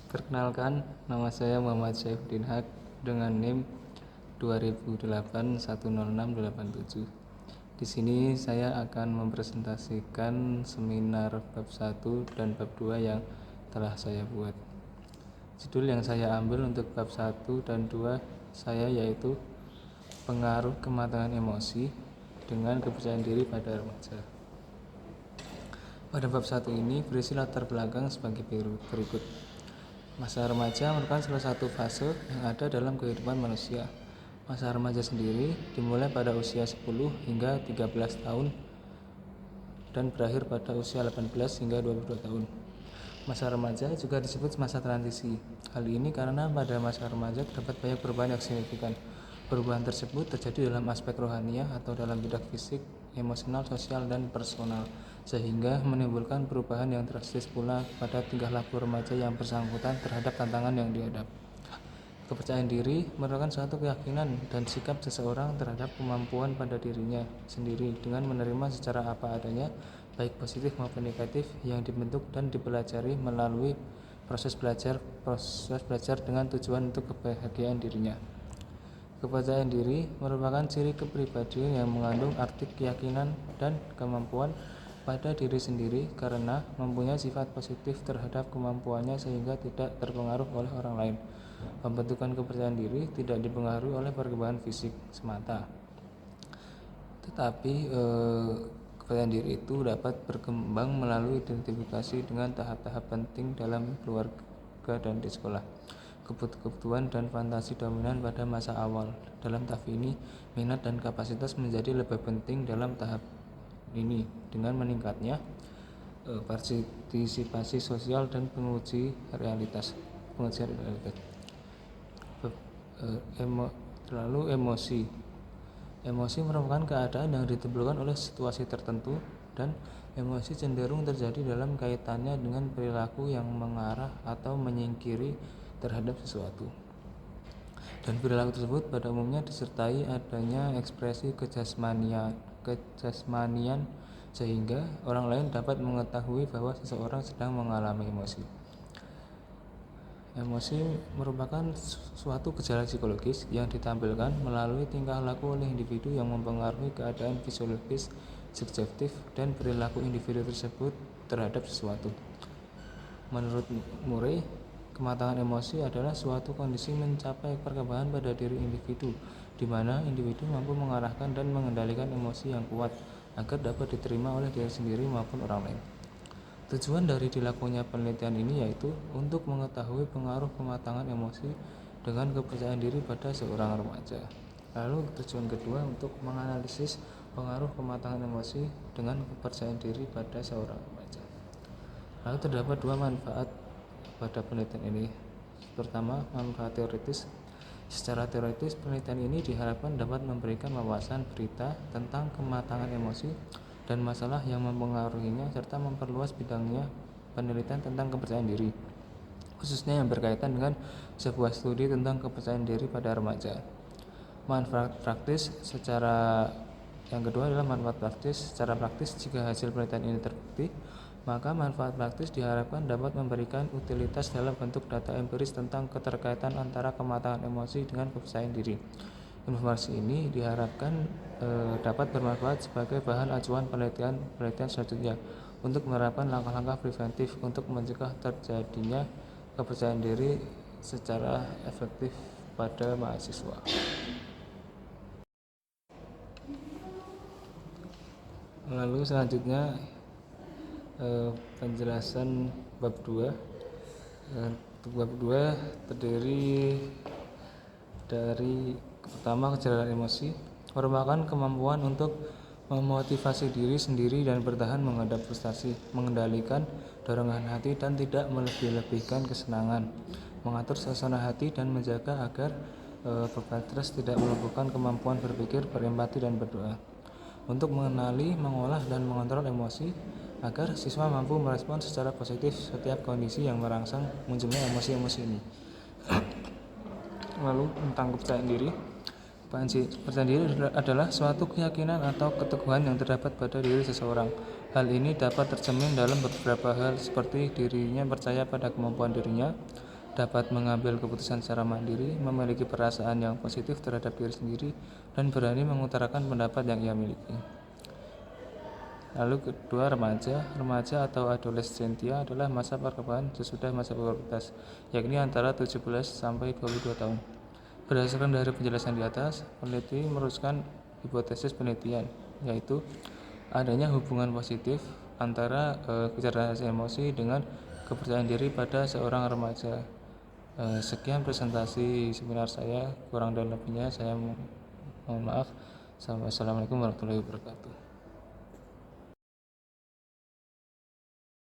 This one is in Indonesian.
Perkenalkan, nama saya Muhammad Saifuddin Haq dengan NIM 2008100687. Di sini saya akan mempresentasikan seminar bab 1 dan bab 2 yang telah saya buat. Judul yang saya ambil untuk bab 1 dan 2 saya yaitu pengaruh kematangan emosi dengan kepercayaan diri pada remaja. Pada bab 1 ini berisi latar belakang sebagai berikut. Masa remaja merupakan salah satu fase yang ada dalam kehidupan manusia. Masa remaja sendiri dimulai pada usia 10 hingga 13 tahun dan berakhir pada usia 18 hingga 22 tahun. Masa remaja juga disebut masa transisi. Hal ini karena pada masa remaja terdapat banyak perubahan yang signifikan. Perubahan tersebut terjadi dalam aspek rohaniah atau dalam bidang fisik, emosional, sosial, dan personal, sehingga menimbulkan perubahan yang drastis pula pada tingkah laku remaja yang bersangkutan terhadap tantangan yang dihadap. Kepercayaan diri merupakan suatu keyakinan dan sikap seseorang terhadap kemampuan pada dirinya sendiri dengan menerima secara apa adanya, baik positif maupun negatif, yang dibentuk dan dipelajari melalui proses belajar dengan tujuan untuk kebahagiaan dirinya. Kepercayaan diri merupakan ciri kepribadian yang mengandung arti keyakinan dan kemampuan pada diri sendiri karena mempunyai sifat positif terhadap kemampuannya sehingga tidak terpengaruh oleh orang lain. Pembentukan kepercayaan diri tidak dipengaruhi oleh perkembangan fisik semata, tetapi kepercayaan diri itu dapat berkembang melalui identifikasi dengan tahap-tahap penting dalam keluarga dan di sekolah. Kebutuhan dan fantasi dominan pada masa awal. Dalam tahap ini, minat dan kapasitas menjadi lebih penting dalam tahap ini dengan meningkatnya partisipasi sosial dan pengujian realitas. Lalu emosi merupakan keadaan yang ditimbulkan oleh situasi tertentu, dan emosi cenderung terjadi dalam kaitannya dengan perilaku yang mengarah atau menyingkiri terhadap sesuatu. Dan perilaku tersebut pada umumnya disertai adanya ekspresi kejasmanian sehingga orang lain dapat mengetahui bahwa seseorang sedang mengalami emosi. Emosi merupakan suatu gejala psikologis yang ditampilkan melalui tingkah laku oleh individu yang mempengaruhi keadaan fisiologis, subjektif, dan perilaku individu tersebut terhadap sesuatu. Menurut Murray, kematangan emosi adalah suatu kondisi mencapai perkembangan pada diri individu, di mana individu mampu mengarahkan dan mengendalikan emosi yang kuat agar dapat diterima oleh diri sendiri maupun orang lain. Tujuan dari dilakukannya penelitian ini yaitu untuk mengetahui pengaruh kematangan emosi dengan kepercayaan diri pada seorang remaja. Lalu tujuan kedua untuk menganalisis pengaruh kematangan emosi dengan kepercayaan diri pada seorang remaja. Lalu terdapat dua manfaat pada penelitian ini. Pertama, manfaat teoritis. Secara teoritis, penelitian ini diharapkan dapat memberikan wawasan berita tentang kematangan emosi dan masalah yang mempengaruhinya serta memperluas bidangnya penelitian tentang kepercayaan diri, khususnya yang berkaitan dengan sebuah studi tentang kepercayaan diri pada remaja. Manfaat praktis yang kedua adalah manfaat praktis. Secara praktis, jika hasil penelitian ini terbukti, maka manfaat praktis diharapkan dapat memberikan utilitas dalam bentuk data empiris tentang keterkaitan antara kematangan emosi dengan kepercayaan diri. Informasi ini diharapkan dapat bermanfaat sebagai bahan acuan penelitian selanjutnya untuk menerapkan langkah-langkah preventif untuk mencegah terjadinya kepercayaan diri secara efektif pada mahasiswa. Lalu selanjutnya penjelasan bab 2. Bab 2 terdiri dari pertama, kejelasan emosi merupakan kemampuan untuk memotivasi diri sendiri dan bertahan menghadap frustasi, mengendalikan dorongan hati dan tidak melebih-lebihkan kesenangan, mengatur suasana hati dan menjaga agar beban stres tidak melumpuhkan kemampuan berpikir, berempati, dan berdoa. Untuk mengenali, mengolah, dan mengontrol emosi agar siswa mampu merespon secara positif setiap kondisi yang merangsang munculnya emosi-emosi ini. Lalu tentang kepercayaan diri. Kepercayaan diri adalah suatu keyakinan atau keteguhan yang terdapat pada diri seseorang. Hal ini dapat tercermin dalam beberapa hal seperti dirinya percaya pada kemampuan dirinya, dapat mengambil keputusan secara mandiri, memiliki perasaan yang positif terhadap diri sendiri, dan berani mengutarakan pendapat yang ia miliki. Lalu kedua, remaja. Remaja atau adolescentia adalah masa perkembangan sesudah masa pubertas, yakni antara 17 sampai 22 tahun. Berdasarkan dari penjelasan di atas, peneliti merumuskan hipotesis penelitian, yaitu adanya hubungan positif antara kecerdasan emosi dengan kepercayaan diri pada seorang remaja. Sekian presentasi seminar saya, kurang dan lebihnya saya mohon maaf. Assalamualaikum warahmatullahi wabarakatuh.